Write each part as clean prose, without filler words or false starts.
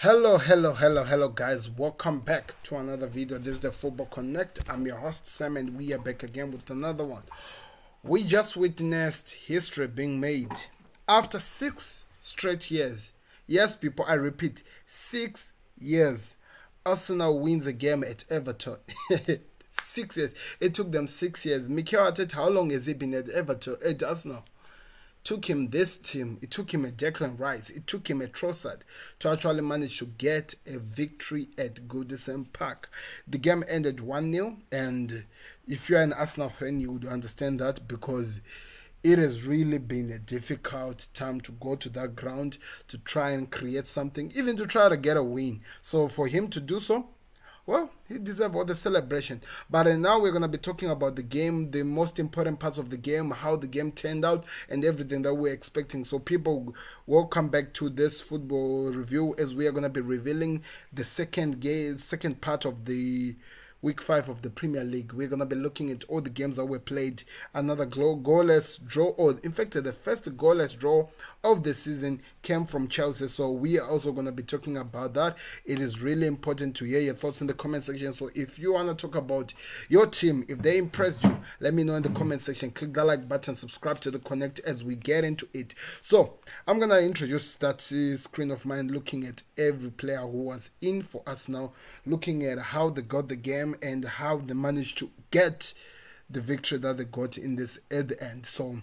Hello guys, welcome back to another video. This is the Football Connect. I'm your host Sam and we are back again with another one. We just witnessed history being made after 6 straight years. Yes people, I repeat, 6 years. Arsenal wins a game at Everton. 6 years. It took them 6 years. Mikel Arteta, how long has he been at Everton, at Arsenal? Took him this team, it took him a Declan Rice, it took him a Trossard to actually manage to get a victory at Goodison Park. The game ended 1-0, and if you're an Arsenal fan, you would understand that because it has really been a difficult time to go to that ground to try and create something, even to try to get a win. So for him to do so, well, he deserves all the celebration. But now we're going to be talking about the game, the most important parts of the game, how the game turned out, and everything that we're expecting. So, people, welcome back to this football review as we are going to be revealing the second part of the week 5 of the Premier League. We're going to be looking at all the games that were played. Another goalless draw, or in fact, the first goalless draw of the season came from Chelsea. So we are also going to be talking about that. It is really important to hear your thoughts in the comment section. So if you want to talk about your team, if they impressed you, let me know in the comment section. Click that like button, subscribe to the Connect as we get into it. So I'm going to introduce that screen of mine, looking at every player who was in for us now, looking at how they got the game and how they managed to get the victory that they got in this at the end. So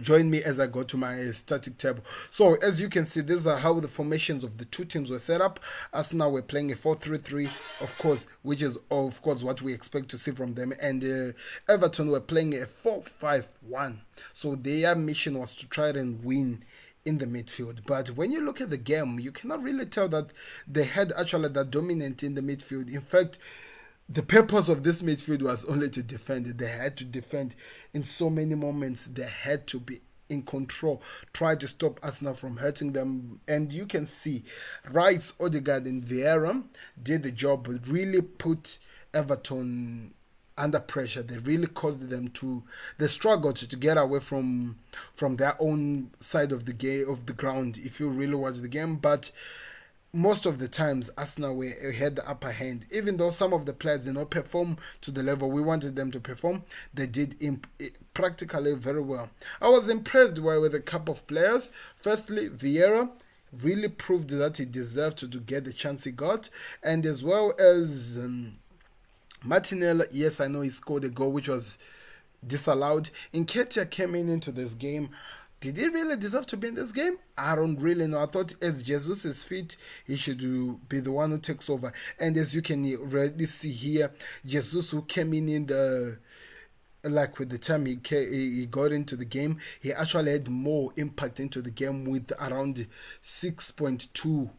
join me as I go to my static table. So as you can see, these are how the formations of the two teams were set up. As now we're playing a 4-3-3, of course, which is of course what we expect to see from them. And Everton were playing a 4-5-1. So their mission was to try and win in the midfield. But when you look at the game, you cannot really tell that they had actually that dominant in the midfield. In fact, the purpose of this midfield was only to defend. They had to defend in so many moments. They had to be in control, try to stop Arsenal from hurting them. And you can see Rice, Odegaard and Vieira did the job, really put Everton under pressure. They really caused them to, they struggled to get away from their own side of the game, of the ground, if you really watch the game. But most of the times Arsenal had the upper hand. Even though some of the players did not perform to the level we wanted them to perform, they did practically very well. I was impressed with a couple of players. Firstly, Vieira really proved that he deserved to get the chance he got, and as well as Martinelli. Yes, I know he scored a goal which was disallowed. Nketiah came into this game. Did he really deserve to be in this game? I don't really know. I thought as Jesus is fit, he should be the one who takes over. And as you can already see here, Jesus, who came in the, like with the time he got into the game, he actually had more impact into the game with around 6.2,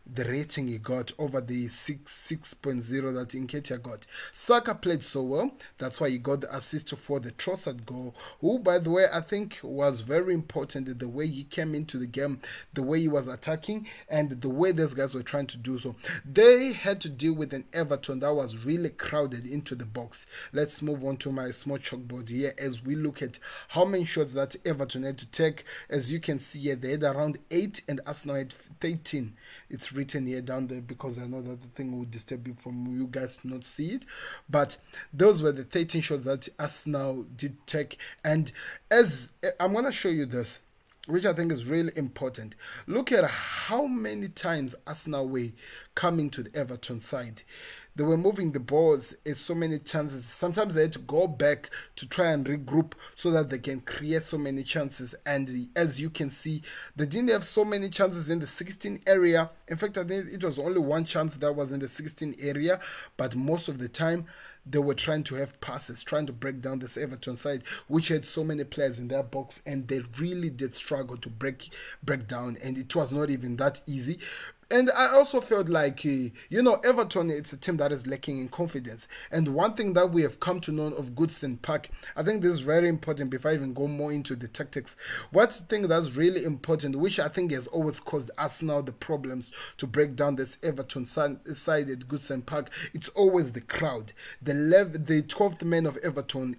the rating he got over the 6.0 that Nketiah got. Saka played so well, that's why he got the assist for the Trossard goal, who, by the way, I think was very important, the way he came into the game, the way he was attacking, and the way those guys were trying to do so. They had to deal with an Everton that was really crowded into the box. Let's move on to my small chalkboard here as we look at how many shots that Everton had to take. As you can see here, they had around 8 and Arsenal had 13. It's written here down there because I know that the thing will disturb you from you guys to not see it, but those were the 13 shots that Arsenal did take. And as I'm going to show you this, which I think is really important, look at how many times Arsenal were coming to the Everton side. They were moving the balls in so many chances. Sometimes they had to go back to try and regroup so that they can create so many chances. And as you can see, they didn't have so many chances in the 16 area. In fact, I think it was only one chance that was in the 16 area. But most of the time, they were trying to have passes, trying to break down this Everton side, which had so many players in their box, and they really did struggle to break down, and it was not even that easy. And I also felt like, Everton, it's a team that is lacking in confidence. And one thing that we have come to know of Goodison Park, I think this is very important before I even go more into the tactics. One thing that's really important, which I think has always caused us now the problems to break down this Everton side at Goodison Park, it's always the crowd. The 12th man of Everton,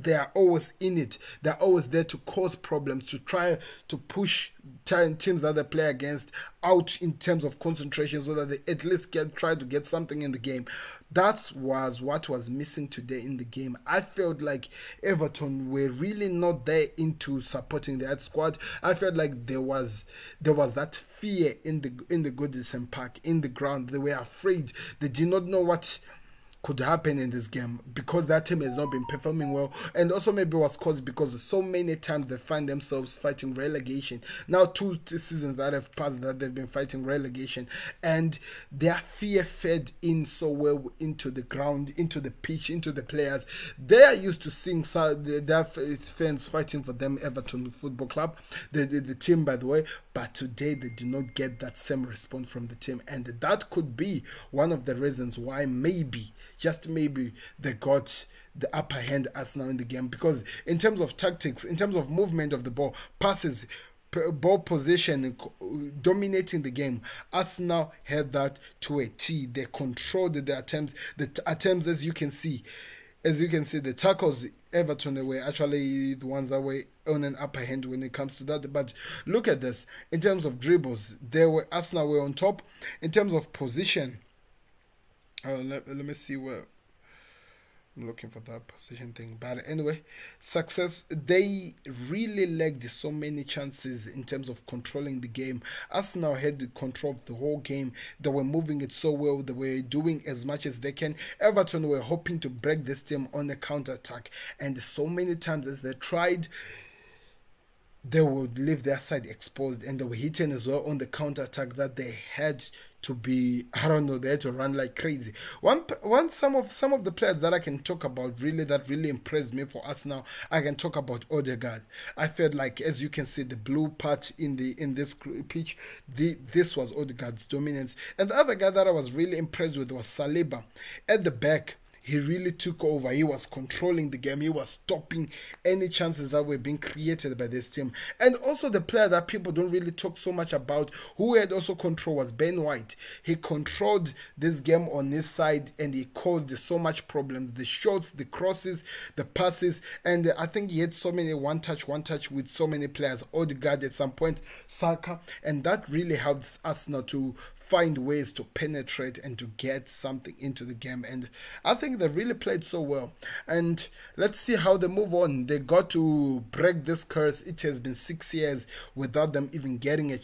they are always in it. They're always there to cause problems, to try to push teams that they play against out in terms of concentration, so that they at least try to get something in the game. That was what was missing today in the game. I felt like Everton were really not there into supporting that squad. I felt like there was that fear in the Goodison Park, in the ground. They were afraid. They did not know what could happen in this game, because that team has not been performing well, and also maybe was caused because so many times they find themselves fighting relegation. Now 2 seasons that have passed that they've been fighting relegation, and their fear fed in so well into the ground, into the pitch, into the players. They are used to seeing their fans fighting for them, Everton Football Club, the team, by the way. But today they did not get that same response from the team, and that could be one of the reasons why maybe, just maybe, they got the upper hand us now in the game. Because in terms of tactics, in terms of movement of the ball, passes, ball possession, dominating the game, Arsenal had that to a T. They controlled the attempts. The attempts, as you can see, the tackles, Everton were actually the ones that were on an upper hand when it comes to that. But look at this. In terms of dribbles, Arsenal were on top. In terms of position, let me see where I'm looking for that position thing. But anyway, success. They really lacked so many chances in terms of controlling the game. Arsenal had the control of the whole game. They were moving it so well. They were doing as much as they can. Everton were hoping to break this team on a counter attack. And so many times as they tried, they would leave their side exposed, and they were hitting as well on the counter attack, that they had to be, I don't know, they had to run like crazy. Some of the players that I can talk about really, that really impressed me for us now, I can talk about Odegaard. I felt like, as you can see, the blue part in this pitch, this was Odegaard's dominance. And the other guy that I was really impressed with was Saliba at the back. He really took over. He was controlling the game. He was stopping any chances that were being created by this team. And also the player that people don't really talk so much about, who had also control, was Ben White. He controlled this game on his side, and he caused so much problems. The shots, the crosses, the passes, and I think he had so many one touch with so many players. Odegaard at some point, Saka, and that really helps us now to find ways to penetrate and to get something into the game. And I think they really played so well. And let's see how they move on. They got to break this curse. It has been 6 years without them even getting a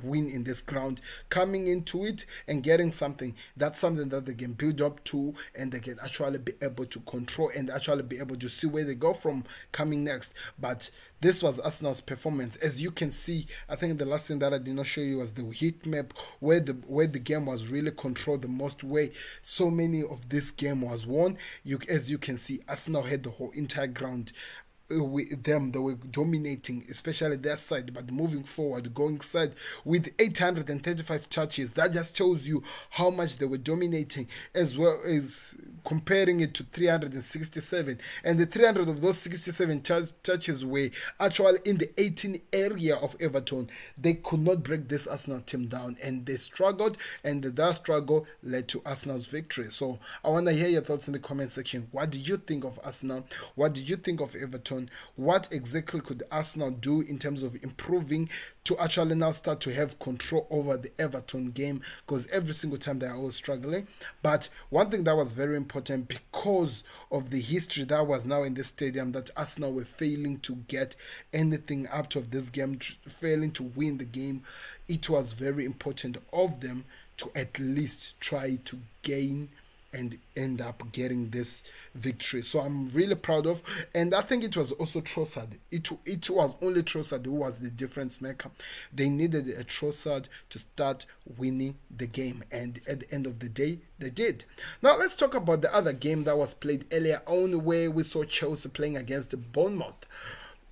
win in this ground. Coming into it and getting something, that's something that they can build up to, and they can actually be able to control and actually be able to see where they go from coming next. But this was Arsenal's performance. As you can see, I think the last thing that I did not show you was the heat map, where the game was really controlled the most, where so many of this game was won. As you can see, Arsenal had the whole entire ground with them. They were dominating, especially their side, but moving forward, going side with 835 touches. That just shows you how much they were dominating, as well as comparing it to 367. And the 300 of those 67 touches were actually in the 18 area of Everton. They could not break this Arsenal team down, and they struggled, and that struggle led to Arsenal's victory. So I want to hear your thoughts in the comment section. What did you think of Arsenal? What did you think of Everton? What exactly could Arsenal do in terms of improving to actually now start to have control over the Everton game? Because every single time they are all struggling. But one thing that was very important, because of the history that was now in the stadium, that Arsenal were failing to get anything out of this game, failing to win the game, it was very important of them to at least try to gain and end up getting this victory. So I'm really proud of, and I think it was also Trossard. It was only Trossard who was the difference maker. They needed a Trossard to start winning the game, and at the end of the day, they did. Now let's talk about the other game that was played earlier on, where we saw Chelsea playing against Bournemouth.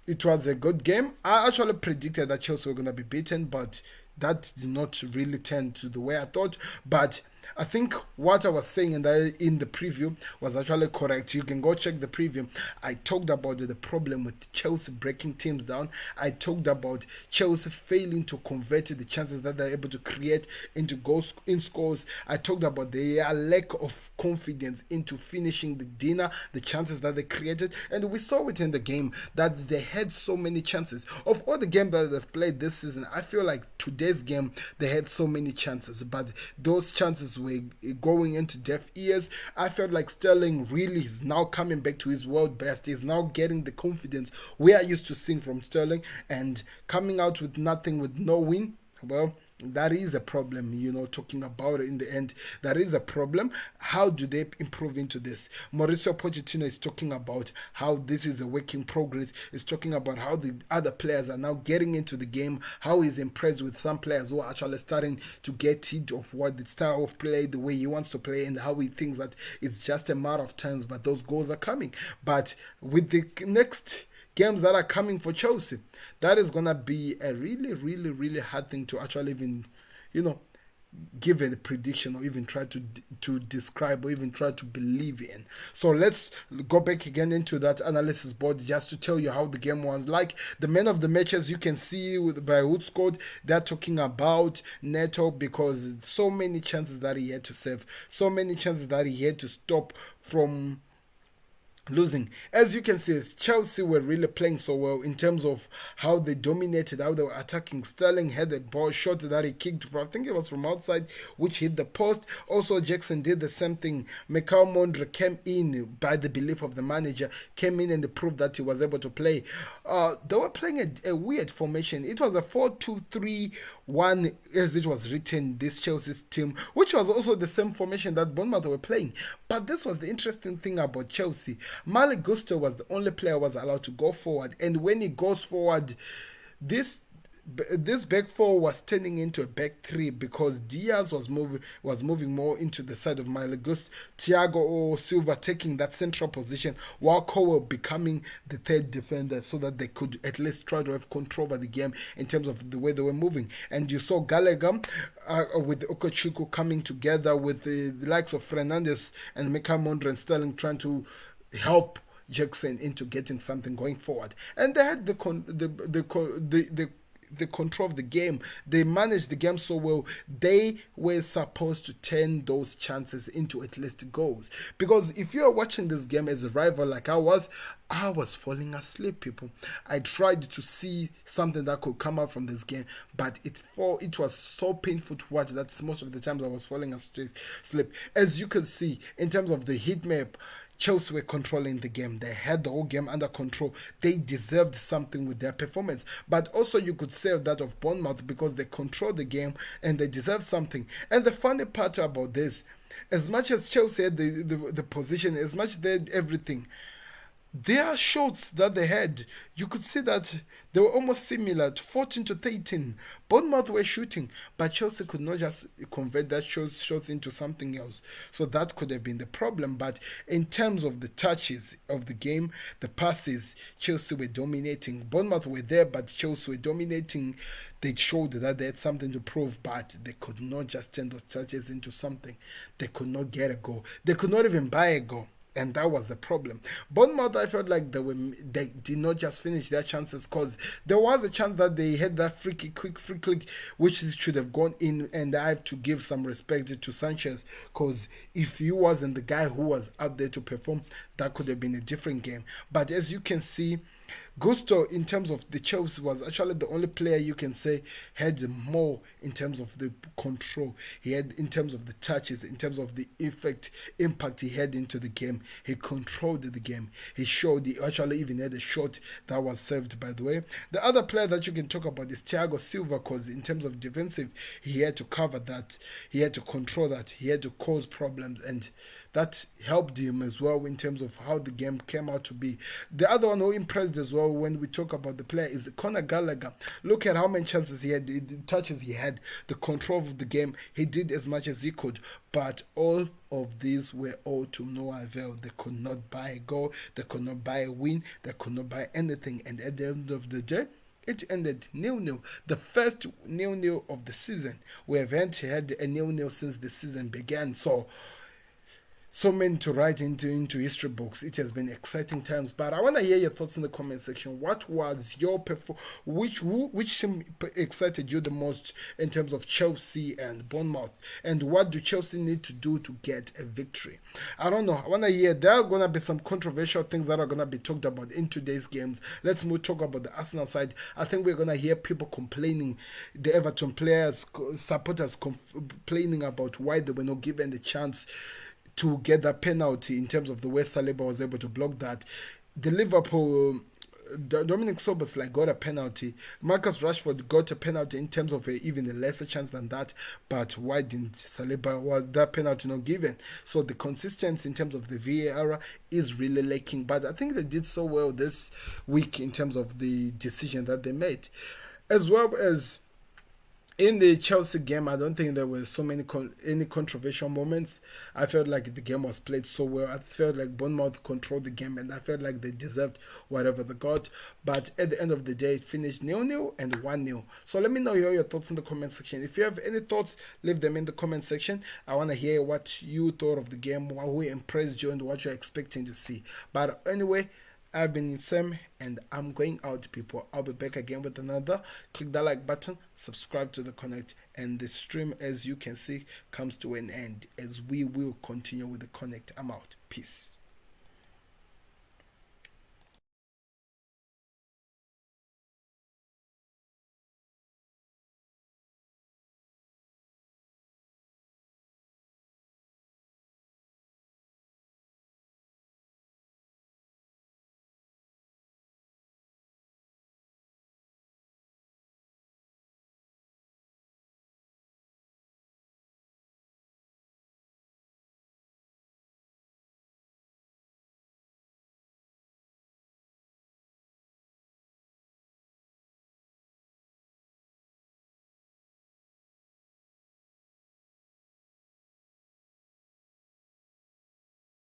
It was a good game. I actually predicted that Chelsea were going to be beaten, but that did not really turn to the way I thought. But I think what I was saying in the preview was actually correct. You can go check the preview. I talked about the problem with Chelsea breaking teams down. I talked about Chelsea failing to convert the chances that they're able to create into goals in scores. I talked about their lack of confidence into finishing the dinner, the chances that they created, and we saw it in the game that they had so many chances. Of all the games that they've played this season, I feel like today's game they had so many chances, but those chances were going into deaf ears. I felt like Sterling really is now coming back to his world best. He's now getting the confidence we are used to seeing from Sterling, and coming out with nothing, with no win. Well, that is a problem, talking about it in the end. That is a problem. How do they improve into this? Mauricio Pochettino is talking about how this is a work in progress. He's talking about how the other players are now getting into the game, how he's impressed with some players who are actually starting to get hit of what the style of play, the way he wants to play, and how he thinks that it's just a matter of times, but those goals are coming. But with the next games that are coming for Chelsea, that is gonna be a really, really, really hard thing to actually even, give a prediction or even try to describe or even try to believe in. So let's go back again into that analysis board just to tell you how the game was. Like the men of the matches, you can see by who scored, they're talking about Neto, because so many chances that he had to save, so many chances that he had to stop from losing. As you can see, Chelsea were really playing so well in terms of how they dominated, how they were attacking. Sterling had a ball shot that he kicked from, I think it was from outside, which hit the post. Also, Jackson did the same thing. Mikel Mondre came in by the belief of the manager, came in and proved that he was able to play. They were playing a weird formation. It was a 4-2-3-1 as it was written, this Chelsea's team, which was also the same formation that Bournemouth were playing. But this was the interesting thing about Chelsea. Malo Gusto was the only player who was allowed to go forward, and when he goes forward, this back four was turning into a back three, because Diaz was moving more into the side of Malagus, Thiago Silva taking that central position, while Cowell becoming the third defender, so that they could at least try to have control over the game in terms of the way they were moving. And you saw Gallagher with Okochuku coming together with the likes of Fernandes and Mika Mondre and Sterling trying to help Jackson into getting something going forward. And they had the control of the game. They managed the game so well. They were supposed to turn those chances into at least goals. Because if you are watching this game as a rival like I was falling asleep, people. I tried to see something that could come out from this game, but it was so painful to watch that most of the times I was falling asleep. As you can see, in terms of the heat map, Chelsea were controlling the game. They had the whole game under control. They deserved something with their performance. But also you could say that of Bournemouth, because they controlled the game and they deserve something. And the funny part about this, as much as Chelsea had the position, as much they had everything, their shots that they had, you could see that they were almost similar, 14 to 13. Bournemouth were shooting, but Chelsea could not just convert that shots into something else. So that could have been the problem. But in terms of the touches of the game, the passes, Chelsea were dominating. Bournemouth were there, but Chelsea were dominating. They showed that they had something to prove, but they could not just turn those touches into something. They could not get a goal. They could not even buy a goal. And that was the problem. Bournemouth, I felt like they did not just finish their chances, because there was a chance that they had that quick free kick, which should have gone in. And I have to give some respect to Sanchez, because if he wasn't the guy who was out there to perform, that could have been a different game. But as you can see, Gusto, in terms of the Chelsea, was actually the only player you can say had more in terms of the control. He had in terms of the touches, in terms of the impact he had into the game. He controlled the game. He showed he actually even had a shot that was saved, by the way. The other player that you can talk about is Thiago Silva, because in terms of defensive, he had to cover that. He had to control that. He had to cause problems, and that helped him as well in terms of how the game came out to be. The other one who impressed as well when we talk about the player is Conor Gallagher. Look at how many chances he had, the touches he had, the control of the game. He did as much as he could, but all of these were all to no avail. They could not buy a goal, they could not buy a win, they could not buy anything. And at the end of the day, It ended nil-nil. The first nil-nil of the season. We haven't had a nil-nil since the season began. So many to write into history books. It has been exciting times. But I want to hear your thoughts in the comment section. What was your which team excited you the most in terms of Chelsea and Bournemouth? And what do Chelsea need to do to get a victory? I don't know. I want to hear. There are gonna be some controversial things that are gonna be talked about in today's games. Let's move talk about the Arsenal side. I think we're gonna hear people complaining, the Everton players, supporters complaining about why they were not given the chance to get that penalty in terms of the way Saliba was able to block that. The Liverpool Dominic Soboslai got a penalty. Marcus Rashford got a penalty in terms of even a lesser chance than that. But why didn't Saliba? Was that penalty not given? So the consistency in terms of the VAR is really lacking. But I think they did so well this week in terms of the decision that they made, as well as in the Chelsea game. I don't think there were so many any controversial moments. I felt like the game was played so well. I felt like Bournemouth controlled the game, and I felt like they deserved whatever they got. But at the end of the day, it finished 0-0 and 1-0. So let me know your thoughts in the comment section. If you have any thoughts, leave them in the comment section. I want to hear what you thought of the game, who impressed you, and what you're expecting to see. But anyway, I've been Sam, and I'm going out, people. I'll be back again with another. Click that like button, subscribe to the Connect, and the stream, as you can see, comes to an end as we will continue with the Connect. I'm out. Peace.